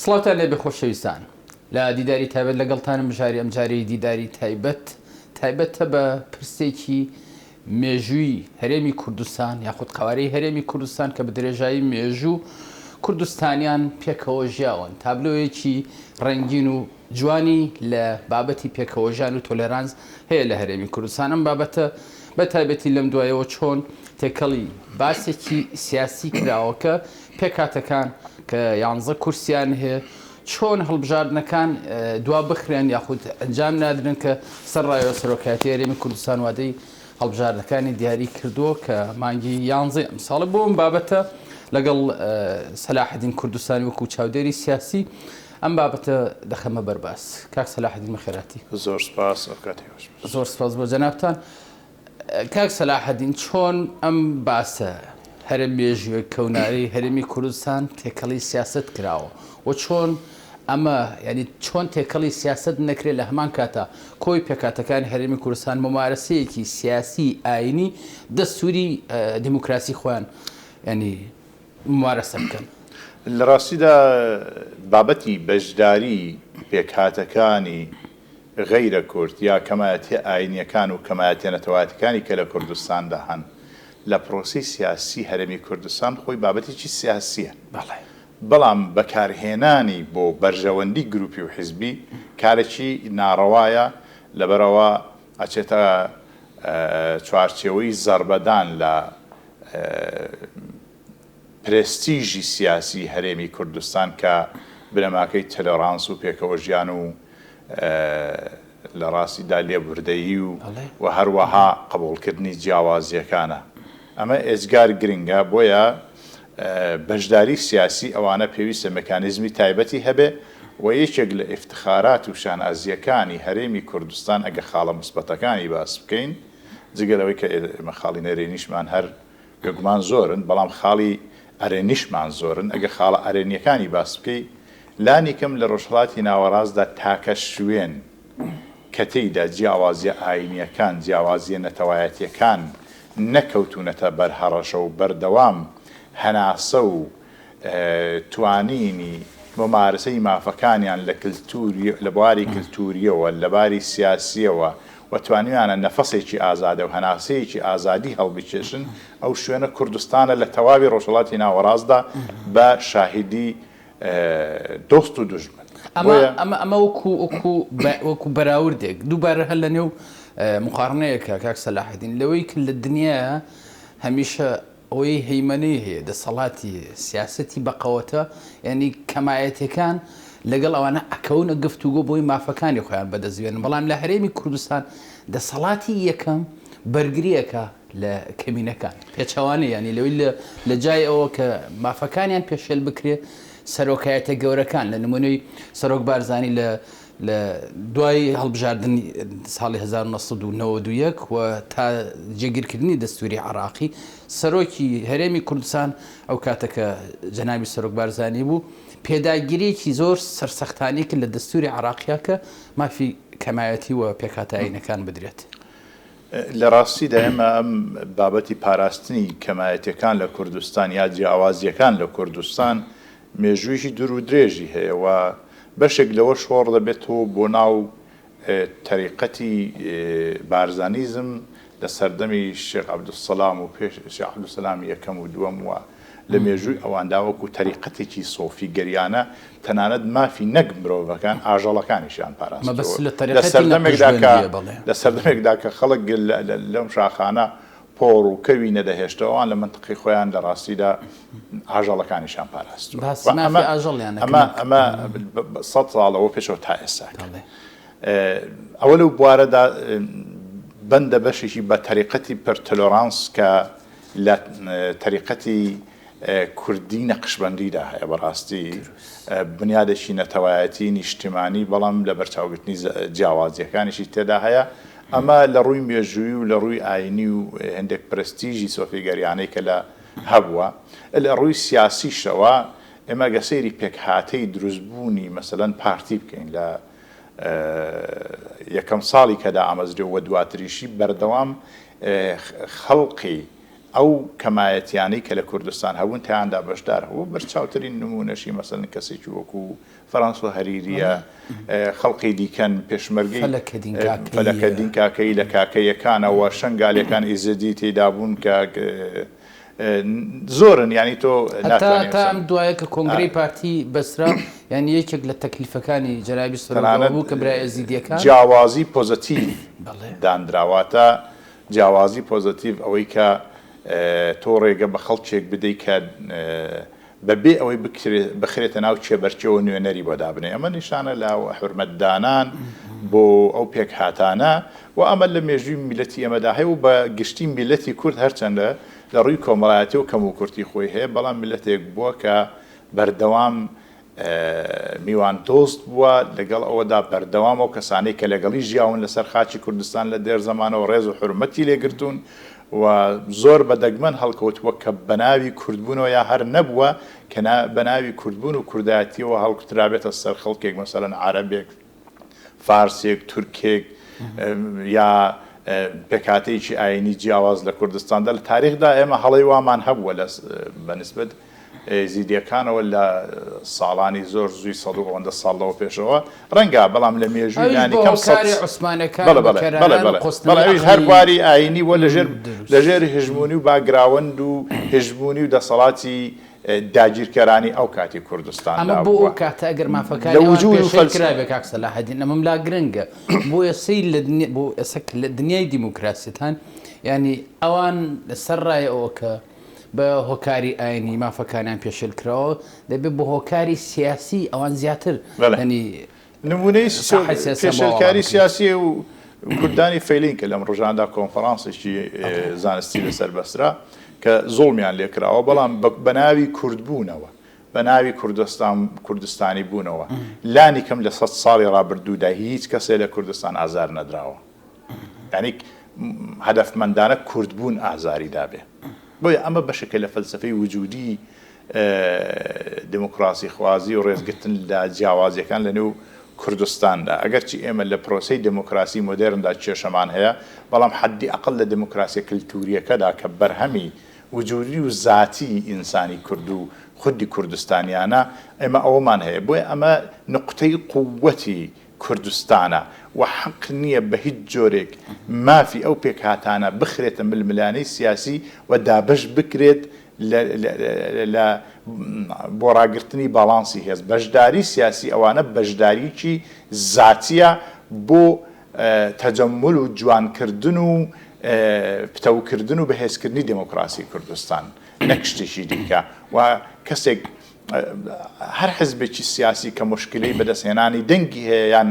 سڵاوتان لێ بخۆشەویستان لە دیداری تایبەت لەگەڵتانم بژاری ئەمجارەی دیداری تایبەتە بە پرسێکی مێژووی هەرێمی کوردستان یاخود قوارەی هەرێمی کوردستان کە بە درێژایی مێژوو کوردستانیان پێکەوە ژیاون تابلۆیەکی ڕەنگین و جوانی لە بابەتی پێکەوە ژیان و تۆلێرانس هەیە لە هەرێمی کوردستان. ئەم بابەتە بە تایبەتی لەم دوایەوە چۆن تێکەڵی باسێکی سیاسی کراوەکە پێکاتەکان کە 11 کورسیان هەیە چۆن هەڵبژاردنەکان دوا بخرێن یاخود ئەنجام نادرن کە سەرڕایەوە سەرۆکایەتی هەرێمی کوردستان وادەی هەڵبژاردنەکانی دیاری کردووە کە مانگی 11 ئەمساڵە بۆ ئەم بابەتە لەگەڵ سەلاحەدین کوردستانی وەکو چاودێری سیاسی ئەم بابەتە دەخەمە بەرباس. کاک سەلاحەدین بەخێراتی. زۆر سپاس زۆر سپاس بۆ جەنابتان. کاک سەلاحەدین چۆن ئەم باسە هەرێم مێژووی کەوناری هەرێمی کوردستان تێکەڵی سیاست کراوە و چۆن ئەمە ینی چۆن تێکەڵی سیاست نەکرێت لە هەمان کاتە کۆی پێکاتەکانی هەرێمی کوردستان ممارەسەیەکی سیاسی ئاینی دەستوری دیموکراسی خۆیان ینی ممارەسە بکەن. لە ڕاستیدا بابەتی بەشداری پێکهاتەکانی غەیرە کورد یا کەمایەتی ئاینیەکان و کەمایەتە نەتەوایەتەکانی کە لە کوردستاندا هەن لە پرۆسی سیاسی هەرێمی کوردستان خۆی بابەتێکی سیاسیە. بەڵام بەکارهێنانی بۆ بەرژەوەندی گروپی و حیزبی کارێکی ناڕەوایە لەبەرەوە ئەچێتە چوارچێوەی زەربەدان لە پرێستیژی سیاسی هەرێمی کوردستان کە بنەماکەی تۆلێرانس و پێکەوە ژیان و لە ڕاستیدا لێبوردەیی و هەروەها قبوڵکردنی جیاوازیەکانە. ئەمە ئێجگار گرنگە بۆیە بەشداری سیاسی ئەوانە پێویستە مەکانیزمی تایبەتی هەبێ و یەکێک لە ئیفتخارات و شانازیەکانی هەرێمی کوردستان ئەگە خاڵە مثبەتەکانی باس بکەین جگەلەوەی کە ئێمە خاڵی نەرێنیشمان هەر بێگومان زۆرن بەڵام خاڵی ئەرێنیشمان زۆرن ئەگە خاڵە ئەرێنیەکانی باس بکەی لانی کەم لە ڕۆژهەڵاتی ناوەڕاستدا تاکە شوێن کە تێیدا جیاوازیە ئاینیەکان جیاوازیە نەتەوایەتیەکان نەکەوتونەتە بەرهەڕەشە و بەردەوام هەناسە و توانینی ممارسەی مافەکانیان لە بواری کلتوریەوە لە باری سیاسیەوە و توانیانە نەفەسێکی ئازادە و هەناسەیەکی ئازادی هەڵبیکێشن ئەو شوێنە کوردستانە لە تەواوی ڕۆژهەڵاتی ناوەڕاستدا بە شاهیدی دۆست و دوژمن. ئەمە وەکو بەراوردێک دووبارە هەر لە نێو مقارنەیەکە کاک سەلاحەدین لەوەی کە لە دنیا هەمیشە ئەوەی هەیمەنەی هەیە دەسەڵاتی سیاسەتی بەقەوەتە ینی کەمایەتەکان لەگەڵ ئەوانە ئەکەونە گفتوگۆ بۆی مافەکانی خۆیان بەدەستێنن بەڵام لە هەرێمی کوردستان دەسەڵاتی یەکەم بەرگریەکە لە کەمینەکان پێچەوانەیە ینی لەوەی لە جای ئەوە کە مافەکانیان پێشێل بکرێ سەرۆکایەتە گەورەکان لە نمونەی سەرۆک بارزانی لە دوای هەڵبژاردننی ساڵی 1992 و تا جێگیرکردنی دەستوری عراقی سەرۆکی هەرێمی کوردستان ئەو کاتەکە جەنابی سەرۆک بارزانی بوو پێداگیریەکی زۆر سەرسەختانی کرد لە دەستوری عراقیە کە مافی کەمایەتی و پێکاتایینەکان بدرێت. لە ڕاستیدا ئێمە ئەم بابەتی پاراستنی کەمایەتەکان لە کوردستان یا جیاوازیەکان لە کوردستان مێژوویی دوور و درێژی هەیە و بەشێک لەوە شۆڕ دەبێتەوە بۆ ناو تەریقەتی بارزانیزم لە سەردەمی شێخ عەبدولسەلام و پێش شێخ عەبدولسەلام یەکەم و دووەم وە لە مێژووی ئەواندا وەکو تەریقەتێکی سۆفی گەریانە تەنانەت مافی نەک مرۆڤەکان ئاژەڵەکانیشیان پاراستەوە لە سەردەمێکدا کە خەڵک لەم شاخانە پۆڕ و کەوی نەدەهێشتەوەوان لە منتقی خۆیان لە ڕاستیدا ئاژەڵەکانیشان پاراستوە. ئەمە 100 ساڵەوە پێشەوە تا ئێستا ئەوە لەو بوارەدا بەندە بەشێکی بە تەریقەتی پەرتۆلۆرانس کە لە تەریقەتی کوردی نەقشبەندیدا هەیە بەڕاستی بنیادێکی نەتەوایەتی نیشتیمانی بەڵام لە بەرچاوگرتنی جیاوازیەکانیشی تێدا هەیە. ئەمە لە ڕووی مێژووی و لە ڕووی ئاینی و هەندێک پرستیژی سۆفیگەریانەی کە لە هەبووە لە ڕووی سیاسیشەوە ئێمە گەسەیری پێکهاتەی دروستبوونی مەسەلەن پارتی بکەین لە یەکەم ساڵی کەدا ئامەزرێ و دواتریشی بەردەوام خەڵقی ئەو کەمایەتیانەی کە لە کوردستان هەبوون تیاندا بەشدار هەبوو بەرچاوترین نمونەشی مەسەڵەن کەسێکی وەکو فەرەنسا هەریریە خەڵقی دیکەن پێشمەرگەی فەلەکە دینکاکەی لە کاکەیەکانەوە شەنگالەکان ئیزدی تێدا بوون کە زۆرن ینی تۆ ئەم دوایە کە کۆنگرەی پارتی بەسرا ینی یەکێک لە تەکلیفەکانی جەنابی سەرۆرە بوو کە برای ئەزیدیەکان جیاوازی پۆزتیڤ دانراواتە جیاوازی پۆزتیڤ ئەوەی کە تۆ ڕێگە بە خەڵکێک بدەیت کە بەبێ ئەوەی بخرێتە ناو چێبەرچەوە نوێنەری بۆ دابنێ ئەمە نیشانە لە حورمەتدانان بۆ ئەو پێک هاتانە و ئەمە لە مێژووی میلەتی ئەمەدا هەیە و بە گشتی میلەتی کورد هەرچەندە لە ڕووی کۆمەڵایەتی و کەم و کورتی خۆی هەیە بەڵام میلەتێک بووە کە بەردەوام میوان دۆست بووە لەگەڵ ئەوەدا بەردەوام ئەو کەسانەی کە لەگەڵی ژیاون لەسەر خاچی کوردستان لە دێر زەمانەوە ڕێز و حورمەتی لێگرتوون و زۆر بەدەگمەن هەڵکەوتووە کە بەناوی کوردبوونەوە یا هەر نەبووە کە بەناوی کوردبوون و کوردایەتیەوە هەڵکوترابێتە سەر خەڵکێک مەسەڵەن عەرەبێک فارسێک تورکێک یا پێکاتەیەکی ئاینی جیاواز لە کوردستاندا لە تاریخدا ئێمە هەڵەی وامان هەبووە بەنسبەت زیدیەکانەوە لە ساڵانی زۆر زووی 100 ساڵەوە پێشەوە ڕەنگە بەڵام لە مێژووی ینی کەم ئەویش هەر بواری ئاینی وە لەژێر هژمونی و باگراوەند و هژمونی و دەسەڵاتی داگیرکەرانی ئەو کاتی کوردستان ئەمە بۆ ئەو کاتە ئەگەر مافەکانکرابێ کاکسەلا حەدین ئەمەم لا گرنگە بۆ ئێسەی بۆ ئێسک لە دنیای دیموکراسیتان ینی ئەوان لەسەر ڕایەوە کە بە هۆکاری ئاینی مافەکانیان پێشێلکراوە دەبێت بە هۆکاری سیاسی ئەوان زیاتر نمونەی پێشێلکاری سیاسی و کوردانی فەیلین کە لەم ڕۆژاندا کۆنفەرانسێکی زانستی لەسەر بەسرا کە زۆڵمیان لێکراوە بەڵام بە ناوی کوردبوونەوە بە ناوی کوردستانی بوونەوە لانی کەم لە 100 ساڵی ڕابردوودا هیچ کەسێ لە کوردستان ئازار نەدراوە ینی هەدەفمەندانە کوردبوون ئازاری دابێ بۆیە ئەمە بەشەکە لە فەلسفەی وجودی دموکراسی خوازی و ڕێزگرتن لە جیاوازیەکان لە نێو کوردستاندا ئەگەرچی ئێمە لە پرۆسەی دموکراسی مۆدێرندا کێشەمان هەیە بەڵام حەدی ئەقل لە دموکراسی کلتوریەکەدا کە بەرهەمی وجودی و ذاتی ئینسانی کورد و خودی کوردستانیانە ئێمە ئەوەمان هەیە بۆیە ئەمە نقطەی قووەتی کوردستانە و حەق نییە بە هیچ جۆرێک مافی ئەو پێکهاتانە بخرێتە ململانەی سیاسی و دابش بکرێت لە بۆ ڕاگررتنی باڵانسی هێز بەشداری سیاسی ئەوانە بەشداریکی زاتیە بۆ تەجەمل و جوانکردن و پتەوکردن و بەهێزکردنی دموکراسی کوردستان نەک شتێکی دیکە و کەسێک هەر حزبێکی سیاسی کە مشکلەی بەدەستهێنانی دەنگی هەیە یان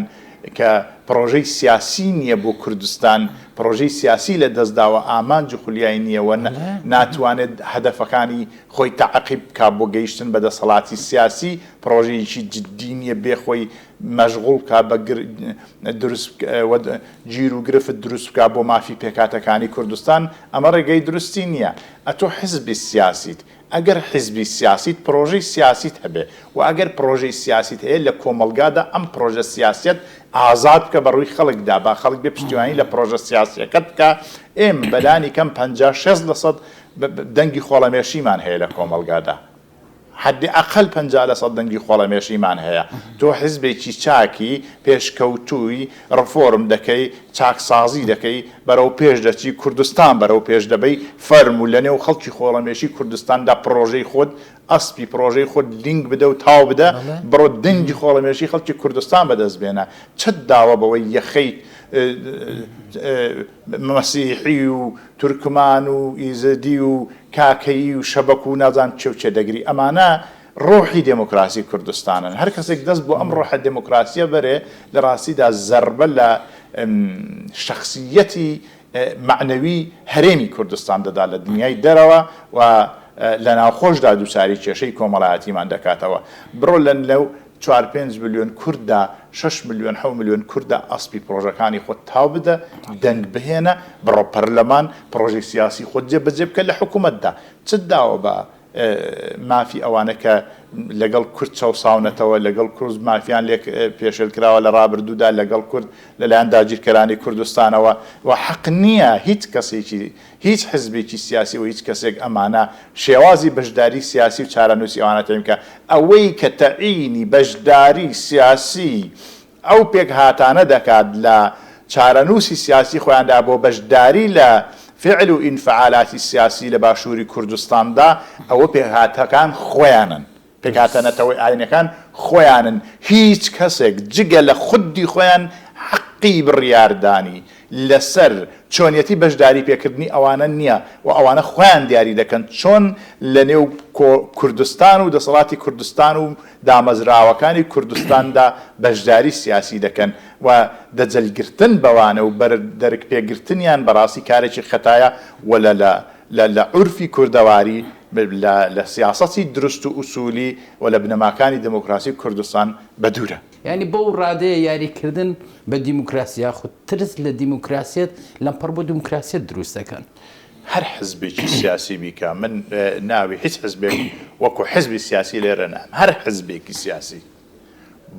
کە پرۆژەی سیاسی نییە بۆ کوردستان پرۆژەی سیاسی لە دەستداوە ئامانج و خولیای نییەوە ناتوانێت هەدەفەکانی خۆی تەعقیب بکا بۆ گەیشتن بە دەسەڵاتی سیاسی پرۆژەیەکی جددی نییە بێ خۆی مەشغوڵ کا بە گیر و گرفت دروست بکا بۆ مافی پێکاتەکانی کوردستان ئەمە ڕێگەی درستی نییە ئەتۆ حزبی سیاسیت ئەگەر حزبی سیاسیت پرۆژەی سیاسیت هەبێ و ئەگەر پرۆژەی سیاسیت هەیە لە کۆمەلگادا ئەم پرۆژە سیاسەت ئازاد بکە بە ڕووی خەڵکدا با خەڵک بێ پشتیوانی لە پرۆژە سیاسیەکەت بکە ئێمە بەلانی کەم 56% دەنگی خۆڵەمێشیمان هەیە لە کۆمەلگادا حدی ئەقل 50% دەنگی خۆڵەمێشیمان هەیە تۆ حزبێکی چاکی پێشکەوتووی ڕفۆرم دەکەی چاکسازی دەکەی بەرەو پێش دەچی کوردستان بەرەو پێش دەبەی فەرمو لە نێو خەڵکی خۆڵەمێشی کوردستاندا پرۆژەی خۆت ئەسپی پرۆژەی خۆت لینک بدە و تاو بدە بڕۆ دەنگی خۆڵەمێشی خەڵکی کوردستان بەدەست بێنە چەت داوە بەوەی یەخەیت مەسیحی و تورکمان و ئیزدی و کاکەیی و شەبەک و نازان چێ دەگری ئەمانە ڕۆحی دموکراسی کوردستانن هەر کەسێک دەست بۆ ئەم ڕۆحە دموکراسیە بەرێ لە ڕاستیدا زەربە لە شخصیەتی معنەوی هەرێمی کوردستان دەدا لە دنیای دەرەوە و لە ناوخۆشدا دووساری کێشەی کۆمەڵایەتیمان دەکاتەوە بڕۆ لەو 4-5 ملیۆن کووردا 6 ملیۆن 7 ملیۆن کووردا ئەسپی پرۆژەکانی خۆت تاو بدە دەنگ بهێنە بڕۆ پەرلەمان پرۆژەی سیاسی خۆت جێبەجێ بکە لە حکوومەتدا چ داوە بە مافی ئەوانە کە لەگەڵ کورد چاوساونەتەوە لەگەڵ کورد مافیان لێک پێشێل کراوە لە ڕابردوودا لەگەڵ کورد لەلایەن داگیرکەرانی کوردستانەوە و حەق نییە هیچ کەسێکی هیچ حزبێکی سیاسی و هیچ کەسێک ئەمانە شێوازی بەشداری سیاسی و چارەنووسی ئەوانە تێم کە ئەوەی کە تەعینی بەشداری سیاسی ئەو پێک هاتانە دەکات لە چارەنووسی سیاسی خۆیاندا بۆ بەشداری لە فعل و ئینفعالاتی سیاسی لە باشووری کوردستاندا ئەوە پێکهاتەکان خۆیانن پێکهاتەنەتەوەی ئاینەکان خۆیانن هیچ کەسێک جگە لە خودی خۆیان حەقی بڕیاردانی لەسەر چۆنیەتی بەشداری پێکردنی ئەوانە نییە و ئەوانە خۆیان دیاری دەکەن چۆن لە نێو کوردستان و دەسەڵاتی کوردستان و دامەزراوەکانی کوردستاندا بەشداری سیاسی دەکەن و دەجەلگرتن بەوانە و دەرک پێگرتنیان بەڕاستی کارێکی خەتایە و لە عورفی کوردەواری لە سیاسەتی دروست و ئوسولی و لە بنەماکانی دموکراسی کوردستان بەدوورە. ینی بەو ڕادەیە یاریکردن بە دیموکراسیا خود ترس لە دیموکراسیت لەمپەر بۆ دیموکراسیت دروست دەکەن. هەر حزبێکی سیاسی بیکە من ناوی هیچ حزبێک وەکو حزبی سیاسی لێرە نام هەر حزبێکی سیاسی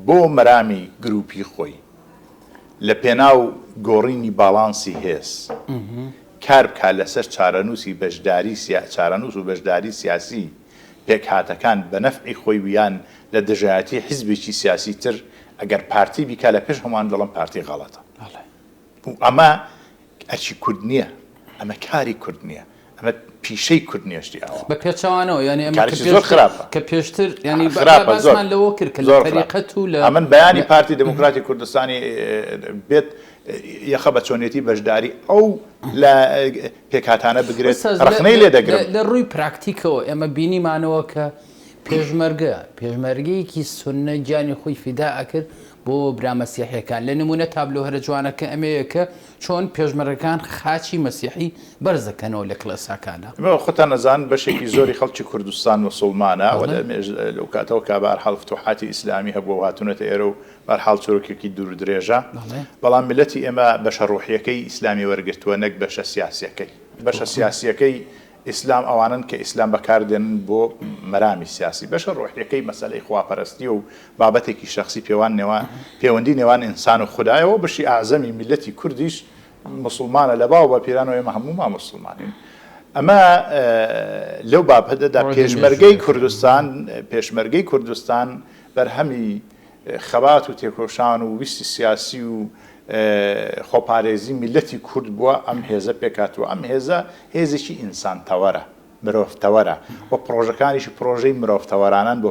بۆ مەرامی گروپی خۆی لە پێناو گۆڕینی باڵانسی هێز کار بکات لەسەر چارەنووسی بەشداری چارەنووس و بەشداری سیاسی پێکهاتەکان بە نەفعی خۆی ویان لە دژایەتی حزبێکی سیاسی تر ئەگەر پارتی بیکا لە پێش هەمان دەڵم پارتی غەڵەتە ئەمە ئەرچی کورد نییە ئەمە کاری کورد نییە ئەمە پیشەی کورد نیشتی ئەوە بە پێچوانەوە ینی زۆر خراپە کە پێشتر ینی باسمان لەوە کرد کە لە طریقەت و لە ئەمن بەیانی پارتی دموکراتی کوردستانی بێت یەخە بە چۆنیەتی بەشداری ئەو لە پێکهاتانە بگرێت ڕخنەی لێ دەگرێت لە ڕووی پراکتیکەوە ئێمە بینیمانەوە کە پێشمەرگەیەکی سونە گیانی خۆی فیدا ئەکرد بۆ برا مەسیحیەکان لە نمونە تابلۆ هەرە جوانەکە ئەمەیە کە چۆن پێشمەرگەکان خاچی مەسیحی بەرزەکەنەوە لە کلەساکانە خۆتان نەزان بەشێکی زۆری خەڵکی کوردستان مسلمانە لەو کاتەوە کا بەرحاڵ فتوحاتی ئیسلامی هەبوو هاتوونەتە ئێرە و بەرحاڵ چۆرۆکێکی دوور درێژە بەڵام ملەتی ئێمە بەشە ڕوحیەکەی ئیسلامی وەرگرتووە نەک بەشە سیاسیەکەی بەشە سیاسیەکەی ئیسلام ئەوانن کە ئیسلام بەکاردێنن بۆ مەرامی سیاسی بەشە ڕوحیەکەی مەسەلەی خواپەرستی و بابەتێکی شخصی پەیوەندی نێوان ئینسان و خودایەوە بەشی ئاعزەمی میلەتی کوردیش مسلمانە لە باو بە پیرانەوە ئێمە هەموومان مسلمانین ئەمە لەو بابەتەدا پێشمەرگەی کوردستان بەرهەمی خەبات و تێکۆشان و ویستی سیاسی و خۆپارێزی میلەتی کورد بووە ئەم هێزە پێکاتوە ئەم هێزە هێزێکی ئینسانتەوەرە مرۆڤتەوەرە و پرۆژەکانیشی پرۆژەی مرۆڤتەوەرانان بۆ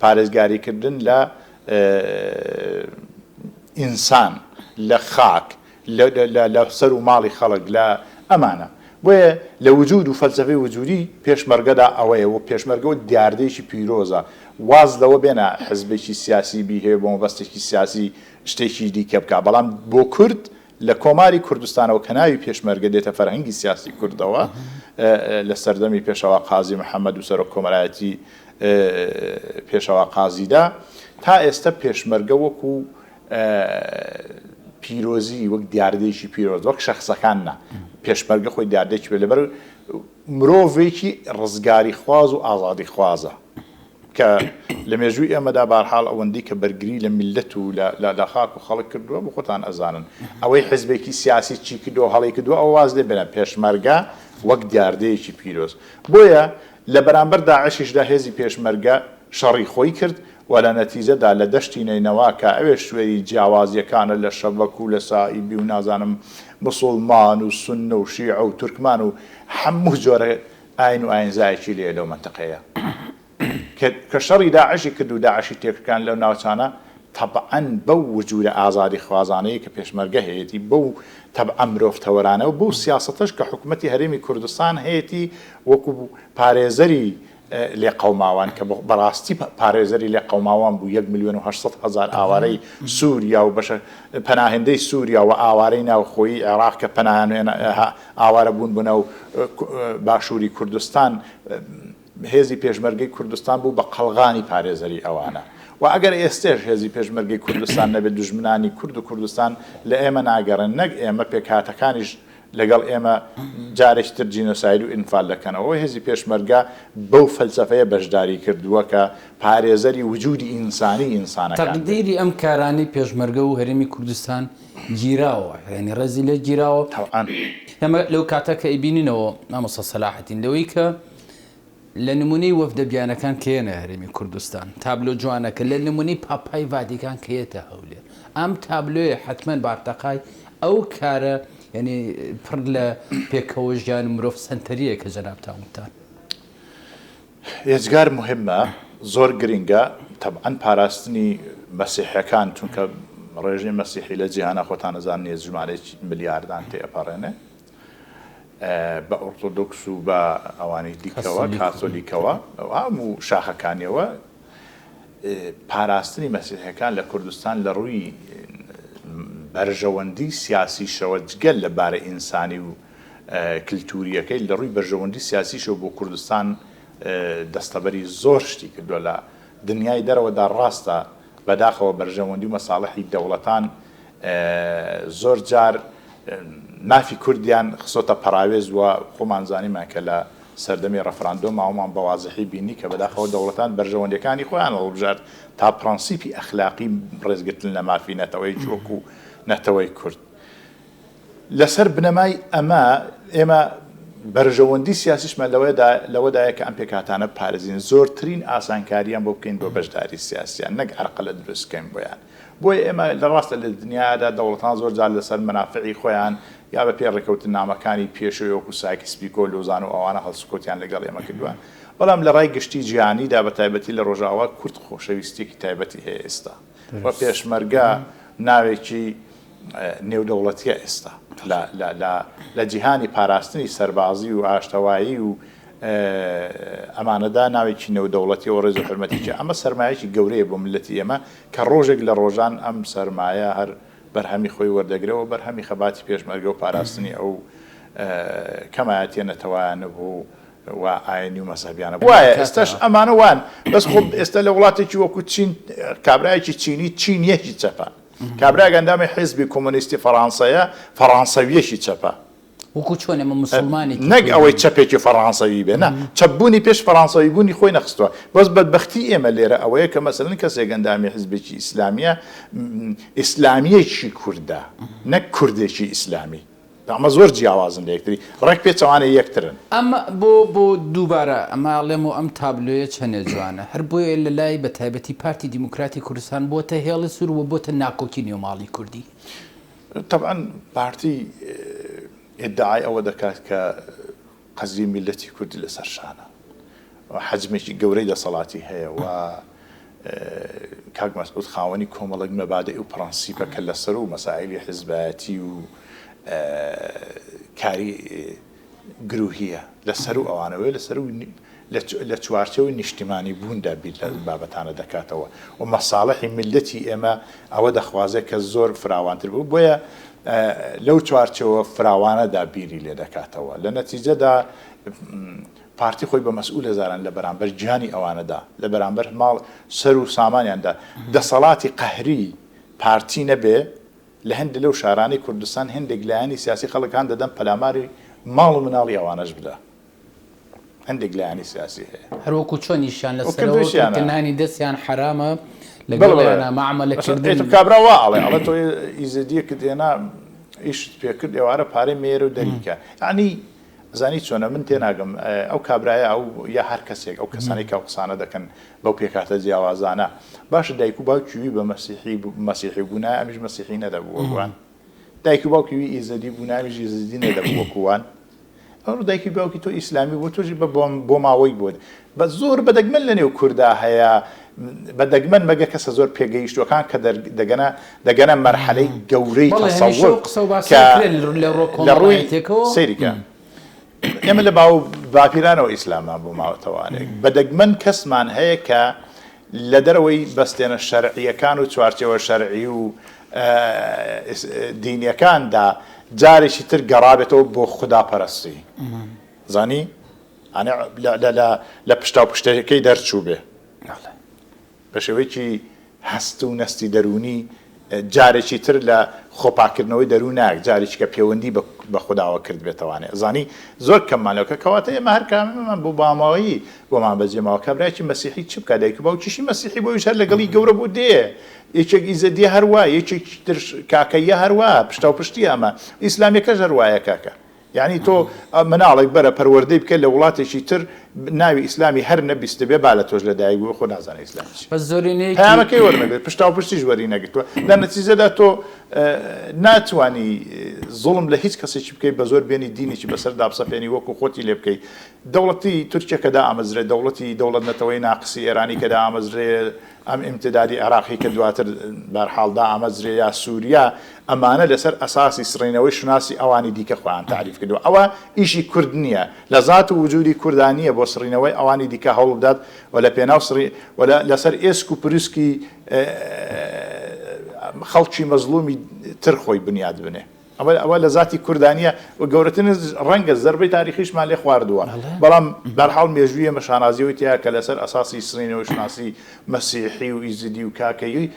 پارێزگاریکردن لە ئینسان لە خاک لە سەر و ماڵی خەڵک لە ئەمانە بۆیە لە وجود و فەلسەفەی وجودی پێشمەرگەدا ئەوەیە و پێشمەرگە و دیاردەیەکی پیرۆزە واز لەوە بێنە حزبێکی سیاسی بیهەیە بۆ مەبەستێکی سیاسی شتێکی دیکە بکە بەڵام بۆ کورد لە کۆماری کوردستانەوە کە ناوی پێشمەرگە دێتە فەرهەنگی سیاسی کوردەوە لە سەردەمی پێشەوا قازی محەممەد و سەرۆک کۆمەڵایەتی پێشەوا قازیدا تا ئێستا پێشمەرگە وەکو پیرۆزی وەک دیاردەیەکی پیرۆز وەک شەخسەکاننا پێشمەرگە خۆی دیاردێکی بێ لەبەر مرۆڤێکی ڕزگاری خواز و ئازادی خوازە کە لە مێژووی ئێمەدا بارحاڵ ئەوەندەی کە بەرگری لە میلەت و لە خاک و خەڵک کردووە بۆ خۆتان ئەزانن ئەوەی حزبێکی سیاسی چی کردو هەڵی کردووە ئەو واز لێ بێنە پێشمەرگە وەک دیاردەیەکی پیرۆز بۆیە لە بەرامبەر داعشیشدا هێزی پێشمەرگە شەڕی خۆی کرد و لە نەتیجەدا لە دەشتی نینەوە کە ئەوێ شوێری جیاوازیەکانە لە شەبەک و لە سائیبی و نازانم مسلمان و سنە و شیعە و تورکمان و هەموو جۆرە ئاین و ئاینزایەکی لێ لەو منتەقەیە کە شەڕی داعشی کرد و داعشی تێکەکان لەو ناوچانە تەبعەن بەو وجودە ئازادی خوازانەیە کە پێشمەرگە هەیەی بەو تەبعە مرۆڤتەوەرانە و بەو سیاسەتەش کە حکوومەتی هەرێمی کوردستان هەیەی وەکو پارێزەری لێ قەوماوان کە بەڕاستی پارێزەری لێ قەوماوان بوو 1,800,000 ئاوارەی سووریا و بەشە پەناهێندەی سووریا و ئاوارەی ناوخۆیی عێراق کە پەناهێن ئاوارە بوون بنەو باشووری کوردستان هێزی پێشمەرگەی کوردستان بوو بە قەڵغانی پارێزەری ئەوانە و ئەگەر ئێستێش هێزی پێشمەرگەی کوردستان نەبێت دوژمنانی کورد و کوردستان لە ئێمە ناگەڕن نەک ئێمە پێکهاتەکانیش لەگەڵ ئێمە جارێکتر جینۆساید و ئینفال دەکەنەوە هێزی پێشمەرگە بەو فەلسەفەیە بەشداری کردووە کە پارێزەری وجودی ئینسانی ئینسانەکان تەقدیری ئەم کارانی پێشمەرگە و هەرێمی کوردستان گیراوە ینی ڕێزی لێ گیراوە ئەمە لەو کاتە کە ئەیبینینەوە مامۆستا سەلاحەدین لەوەی کە لە نمونەی وەفدە بیانەکان کێنە هەرێمی کوردستان تابلۆ جوانەکە لە نمونەی پاپای ڤاتیکان کێتە هەولێر ئەم تابلۆیە حتمەن بارتەقای ئەو کارە ینی پڕ لە پێکەوە ژیان مرۆڤ سەنتەریە کە جەنابتان هێزگار مهمە زۆر گرنگە تەبعەن پاراستنی مەسیحیەکان چونکە ڕێژەی مەسیحی لە جیهانە خۆتان نەزان نێ ژمارەیەکی ملیاردان تێپەڕێنێ بە ئۆرتۆدۆکس و بە ئەوانەی دیکەوە کاتۆلیکەوە هەموو شاخەکانیەوە پاراستنی مەسیحیەکان لە کوردستان لە ڕووی بەرژەوەندی سیاسیشەوە جگەل لەبارە ئینسانی و کللتوریەکەی لە ڕووی بەرژەوەندی سیاسیشەوە بۆ کوردستان دەستەبەری زۆر شتی کردووە لە دنیای دەرەوەدا ڕاستە بەداخەوە بەرژەوەندی و مەساڵحی دەوڵەتان زۆر جار مافی کوردیان خسۆتە پەراوێز وە خۆمانزانیمان کە لە سەردەمی ڕەفراندۆم ماوەمان بەوازحی بینی کە بەداخەوە دەوڵەتان بەرژەوەندەکانی خۆیان هەڵبژارد تا پرەنسیپی ئەخلاقی ڕێزگرتن لە مافی نەتەوەی جۆک و نەتەوەی کورد لەسەر بنەمای ئەمە ئێمە بەرژەوەندی سیاسیشمان لەوەدایە کە ئەم پێکاتانە پارێزین زۆرترین ئاسانکاریان بۆ بکەین بۆ بەشداری سیاسیان نەک عەرقەلە دروستکەین بۆیان بۆیە ئێمە لە ڕاستە لە دنیادا دەوڵەتان زۆر جار لەسەر مەنافعی خۆیان یا بە پێ ڕێکەوتن نامەکانی پێشەوەی وەکو سایکس پیکۆ لۆزان و ئەوانە هەڵسکۆتیان لەگەڵ ئێمە کردووە بەڵام لە ڕای گشتی جیهانیدا بە تایبەتی لە ڕۆژاوا کورد خۆشەویستێکی تایبەتی هەیە ئێستا وە پێشمەرگە ناوێکی نێودەوڵەتیە ئێستا لە جیهانی پاراستنی سەربازی و ئاشتەوایی و ئەمانەدا ناوێکی نێودەوڵەتی و ڕێز و حرمەتیکە ئەمە سەرمایەکی گەورەیە بۆ ملەتی ئێمە کە ڕۆژێک لە ڕۆژان ئەم سەرمایە هەر بەرهەمی خۆی وەردەگرەوە بەرهەمی خەباتی پێشمەرگە و پاراستنی ئەو کەمایەتیە نەتەوایانە بوو و ئاینی و مەسەبیانە وایە ئێستاش ئەمانە وان بەس خۆ ئێستا لە وڵاتێکی وەکو چین کابرایەکی چینی چینیەکی چەپە کابرا گەندامی حیزبی کۆمۆنیستی فەڕانسەیە فەڕانسەویەکی چەپە وەکو چۆن ئێمە موسڵمانی نەک ئەوەی چەپێکی فەڕانسەوی بێ نە چەپبوونی پێش فەڕانسەوی بوونی خۆی نەخستووە بەس بەدبەختی ئێمە لێرە ئەوەیە کە مەسەلەن کەسێک گەندامی حیزبێکی ئیسلامیە ئیسلامیەکی کوردە نەک کوردێکی ئیسلامی ئەمە زۆر جیاوازن لە یەکتری ڕێک پێچەوانە یەکترن ئەمە بۆ دووبارە ئەماڵێم و ئەم تابلۆیە چەندێ جوانە هەر بۆیە لە لای بە تایبەتی پارتی دیموکراتی کوردستان بۆتە هێڵی سوور و بۆتە ناکۆکی نێوماڵی کوردی طبعا پارتی ئێدعای ئەوە دەکات کە قەزی میلەتی کوردی لەسەر شانە حەجمێکی گەورەی دەسەڵاتی هەیە و کاک مەسعود خاوەنی کۆمەڵێک مەبادئ و پرەنسیپە کە لەسەر و مەسائیلی حیزبایەتی و کاری گروهیە لەسەر و ئەوانەوەی لەسەر و لە چوارچەوەی نیشتیمانی بووندا بیر لە بابەتانە دەکاتەوە و مەساڵحی میلەتی ئێمە ئەوە دەخوازێت کە زۆر فراوانتر بوو بۆیە لەو چوارچەوە فراوانەدا بیری لێ دەکاتەوە لە نەتیجەدا پارتی خۆی بە مەسئول هەزاران لە بەرامبەر گیانی ئەوانەدا لە بەرامبەر ماڵ سەر و سامانیاندا دەسەڵاتی قەهری پارتی نەبێ لە هەندێک لەو شارانی کوردستان هەندێک لایەنی سیاسی خەڵکان دەدەن پەلاماری ماڵ و مناڵی ئەوانەش بدە هەندێک لایەنی سیاسی هەیە هەروەکو چۆنیشیان لەسەرنانی دەستیان حرامە لەگەڵیانە مەعامەلەکردن کابرا وا ئەڵێ ئەڵە تۆ ئیزدیەکت هێنا ئیشت پێکرد ئێوارە پارەی مێرە و دەریکە یعنی زانی چۆنە من تێناگەم ئەو کابرایە ئەو یا هەر کەسێک ئەو کەسانی کە قسانە دەکەن بەو پێکاتە جیاوازانە باشە دایک و باوکیوی بە مەسیحی بوونای ئەمیش مەسیحی نەدەبووەکوان دایک و باوکیوی ئیزدی بوونامیش ئیزدی نەدەبووەکوان ئەو دایکی باوکی تۆ ئیسلامی بۆ تۆژی بۆ ماوەی بوون بە زۆر بەدەگمەن لە نێو کووردا هەیە بەدەگمەن مەگە کەسە زۆر پێگەیشتوەکان کە دەگەنە مەرحەلەی گەورەی تەسەوور لە ڕووی سەیریکە ئێمە لە باپیرانەوە ئیسلامان بۆ ماوەتەوانێک بەدەگمەن کەسمان هەیە کە لە دەرەوەی بەستێنە شەرعیەکان و چوارچەوە شەرعی و دینیەکاندا جارێکی تر گەڕابێتەوە بۆ خوداپەرستی زانی لە پشتا و پشتەکەی دەرچوو بێ بە شێوەیەکی هەست و نەستی دەرونی جارێکی تر لە خۆپاکردنەوەی دەروون ناک جارێکی کە پەیوەندی بە خودداوە کرد بێتوانێت زانی زۆر کەممانەوەکە کەواتە ئێمە هەر کاممان بۆ باماوەیی بۆمان بەجێماوە کابراایکی مەسیحی چ بکات دایک باوکیشی مەسیحی بۆ هەر لەگەڵی گەورە بوو دێ یەکێک ئیزەدی هەروە یەکێک کاکەیە هەروە پشتا و پشتی ئەمە ئیسلامیەکەش هەروایە کاکە یعنی تۆ مناڵێک بەرە پەروەردەی بکە لە وڵاتێکی تر ناوی ئیسلامی هەر نەبیستە بێ با لە تۆش لە دایک بوو خۆ نازانە ئیسلامی بە زۆرینەیە پەیامەکەی وەرنەگرێت پشتا و پشتیش وەری نەگرتووە لە نەتیجەدا تۆ ناتوانی زوڵم لە هیچ کەسێکی بکەیت بە زۆر بێنی دینێکی بەسەر دابسەپێنی وەکو خۆتی لێ بکەیت دەوڵەتی تورکیا کە دائەمەزرێت دەوڵەتی دەوڵەت نەتەوەی ناقسی ئێرانی کە دائەمەزرێت ئەم ئیمتدادی عێراقی کە دواتر بەرحاڵ دائەمەزرێ یا سووریا ئەمانە لەسەر ئەساسی سڕینەوەی شناسی ئەوانی دیکە خۆیان تعریف کردووە ئەوە ئیشی کورد نییە لە زات و وجودی کوردانیە بۆ سڕینەوەی ئەوانی دیکە هەوڵ بدات و لە پێناو سڕی و لەسەر ئێسک و پرسکی خەڵکی مەزلومی تر خۆی بنیاد بنێ ئەوە لە ذاتی کوردانیە و گەورەترین ڕەنگە زەربەی تاریخیشمان لێ خواردووە بەڵام بەرحاڵ مێژوویە مەشانازیەوەی تیا کە لەسەر ئەساسی سڕینەوەی شناسی مەسیحی و ئیزدی و کاکەیی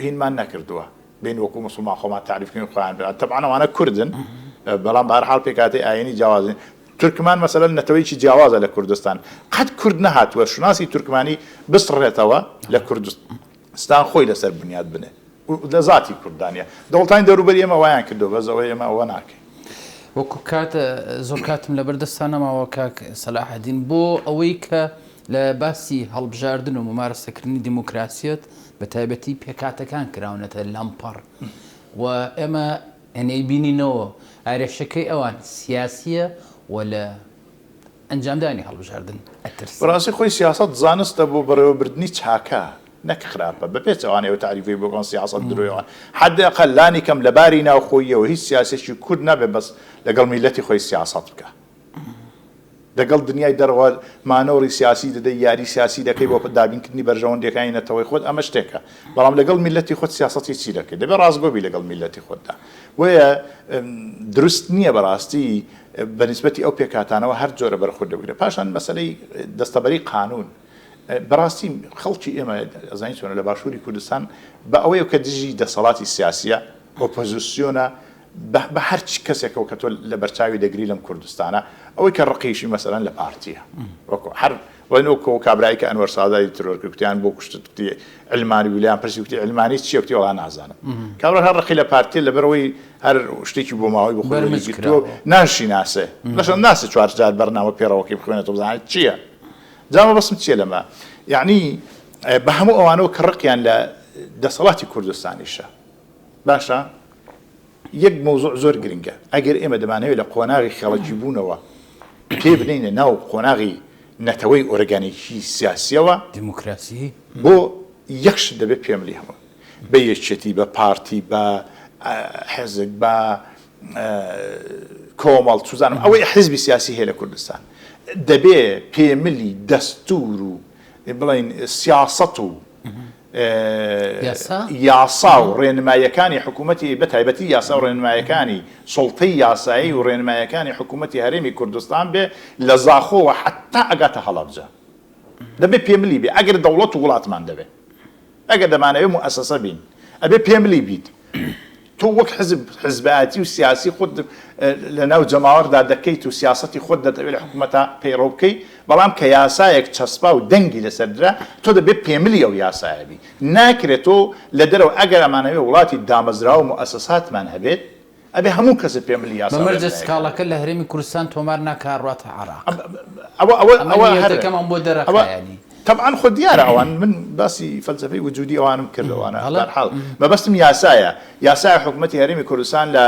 هینمان نەکردووە بین وەکو مسلمان خۆمان تعریفکردن خۆیان طبعا ئەوانە کوردن بەڵام بەرحاڵ پێکاتی ئاینی جیاوازن تورکمان مەسەلەن نەتەوەیکی جیاوازە لە کوردستان قەت کورد نەهاتووە شناسی تورکمانی بسڕێتەوە لە کوردستان خۆی لەسەر بنیاد بنێ لە ذاتی کوردانیە دەوڵەتانی دەوروبەری ئێمە وایان کردو بەس ئەوەی ئێمە ئەوە ناکەین وەکو کاتە زۆر کاتم لە بەردەستانەماوە کاک سەلاحەدین بۆ ئەوەی کە لە باسی هەڵبژاردن و ممارەسەکردنی دیموکراسیەت بە تایبەتی پێکاتەکان کراونەتە لەمپەڕ و ئێمە هەنێی بینینەوە ئارێشەکەی ئەوان سیاسیە و لە ئەنجامدانی هەڵبژاردن ئەترسێت بەڕاستی خۆی سیاست زانستە بۆ بەڕێوەبردننی چاکە نەک خراپە بە پێچەوانەوە تعریفی بۆکان سیاست درۆیەوە حداقل لانی کەم لەباری ناوخۆیەوە هیچ سیاسێکی کورد نابێ بەس لەگەڵ میلەتی خۆی سیاست بکە لەگەڵ دنیای دەڕەوە مانەوەڕی سیاسی دەدەی یاری سیاسی دەکەی بۆ دابینکردنی بەرژەوەندەکانی نەتەوەی خۆت ئەمە شتێکە بەڵام لەگەڵ میلەتی خۆت سیاسەتی چی دەکەیت دەبێت ڕازگۆبی لەگەڵ میلەتی خۆتدا وەیە دروست نییە بەڕاستی بەنسبەتی ئەو پێکاتانەوە هەر جۆرە بەرخورد دەبگرێت پاشان مەسەلەی دەستەبەری قانون بەڕاستی خەڵکی ئێمە ئەزانی چۆنە لە باشووری کوردستان بە ئەوەیە کە دژی دەسەڵاتی سیاسیە ئۆپۆزیسیۆنە بە هەرچ کەسێکەوە کە تۆ لە بەرچاوی دەگری لەم کوردستانە ئەوەی کە ڕقیشی مەسەلەن لە پارتیە وەکو هەر وەنەوە کابرایی کە ئەنوەر سادای ترۆرکوتیان بۆ کوشتتی علمانی ویلیان پرسی وتی علمانی چی وتی وڵا نازانم کابرا هەر ڕقی لە پارتیە لەبەرەوەی هەر شتێکی بۆ ماوەی بۆ خۆی گرتووە ناشی ناسێ لەش ناسێ چوار جار بەرنامە پێڕەوەکی بخوێنێتەوە بزانێت چییە جامە بەسم چیە لەمە یعنی بە هەموو ئەوانەوە کە ڕقیان لە دەسەڵاتی کوردستانیشە باشە یەک مۆزوع زۆر گرنگە ئەگەر ئێمە دەمانەوێت لە قۆناغی خەڵکی بوونەوە پێ بنینە ناو قۆناغی نەتەوەی ئۆرگانیکی سیاسیەوە دیموکراسی بۆ یەکش دەبێت پێملی هەموو بە یەکێتی بە پارتی بە حزب بە کۆمەڵ چوزانم ئەوەی حزبی سیاسی هەیە لە کوردستان دەبێ پێملی دەستور و بڵین سیاست و یاسا و ڕێنمایەکانی حکوومەتی بە تایبەتی یاسا و ڕێنمایەکانی سڵتەی یاسایی و ڕێنمایەکانی حکوومەتی هەرێمی کوردستان بێ لە زاخۆوە حتا ئەگاتە هەڵەبجە دەبێ پێملی بێ ئەگەر دەوڵەت و وڵاتمان دەبێ ئەگەر دەمانەوێت موئەسەسە بین ئەبێ پێملی بیت تۆ وەک حزبایەتی و سیاسی خۆت لە ناو جەماوەردا دەکەیت و سیاسەتی خۆت دەتەوێت لە حکوومەتە پەیڕۆ بکەیت بەڵام کە یاسایەک چەسپا و دەنگی لەسەردرا تۆ دەبێت پێملی ئەو یاسایەبی ناکرێت تۆ لە دەرەوە ئەگەر ئەمانەوێت وڵاتی دامەزراوە و موئەسەساتمان هەبێت ئەبێ هەموو کەسە پێملی یاسا بەمەرجە سکاڵەکە لە هەرێمی کوردستان تۆمار ناکڕاتە عێراق ئەوە هەرەکەمان بۆ دەرەخایانی طبعا خۆ دیارە ئەوان من باسی فەلسفەی وجودی ئەوانم کردەوەانە بەرحاڵ مەبەستم یاسایە یاسای حکوومەتی هەرێمی کوردستان لە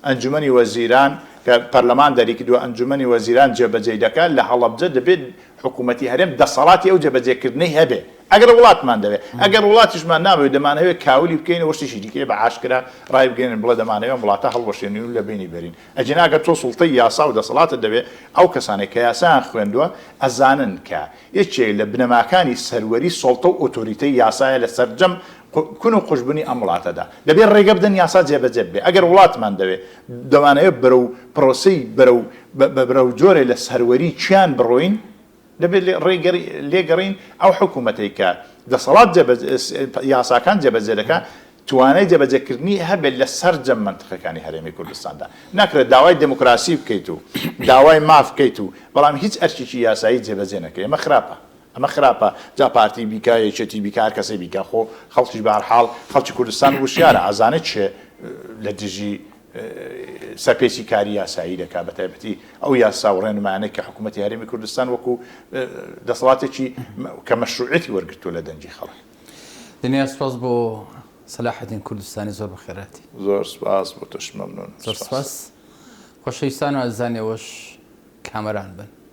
ئەنجومەنی وەزیران کە پەرلەمان دەریکردووە ئەنجومەنی وەزیران جێبەجێ دەکات لە هەڵەبجە دەبێت حکوومەتی هەرێم دەسەڵاتی ئەو جێبەجێکردنەی هەبێ ئەگەر وڵاتمان دەوێت ئەگەر وڵاتیشمان نابێت دەمانەوێت کاولی بکەین وەشتێکی دیکە بە عاشکرا ڕای بگەێنن بڵێ دەمانەوێت وڵاتە هەڵوەشێنین و لە بینی بەرین ئەجێناگە تۆ سوڵتەی یاسا و دەسەڵاتە دەوێت ئەو کەسانێک کە یاسایان خوێندووە ئەزانن کە یەکێک لە بنەماکانی سەروەری سوڵتە و ئۆتۆریتەی یاسایە لە سەرجەم کون و خوشببوونی ئەم وڵاتەدا دەبێت ڕێگە بدەن یاسا جێبەجێ بێ ئەگەر وڵاتمان دەوێت دەمانەوێت بەرەو پرۆسی بەرەو جۆرێ لە سەروەری چیان بڕۆین دەبێت لێگەڕین ئەو حکوومەتەی کە دەسەڵات یاساکان جێبەجێ دەکات توانای جێبەجێکردنی هەبێت لە سەرجەم منتقەکانی هەرێمی کوردستاندا ناکرێت داوای دموکراسی بکەیت و داوای ماف بکەیت و بەڵام هیچ ئەرکێکی یاسایی جێبەجێ نەکەی ئەمە خراپە ئەمە خراپە جا پارتی بیکە یەکێتی بیکار کەسەی بیکە خۆ خەڵکیش بەهەرحاڵ خەڵکی کوردستان وشیارە ئازانێت چێ لە دژی سەرپێچی کاری یاسایی دەکا بە تایبەتی ئەو یاسا و ڕێنمایانەی کە حکوومەتی هەرێمی کوردستان وەکو دەسەڵاتێکی کە مەشروعەتی وەرگرتووە لە دەنجی خەڵک. دنیا سپاس بۆ سەلاحەدین کوردستانی زۆر بەخێراتی. زۆر سپاس بۆ تۆش مەمنون. زۆر سپاس. خۆشەویستان و ئازانێوەش کامەران بن.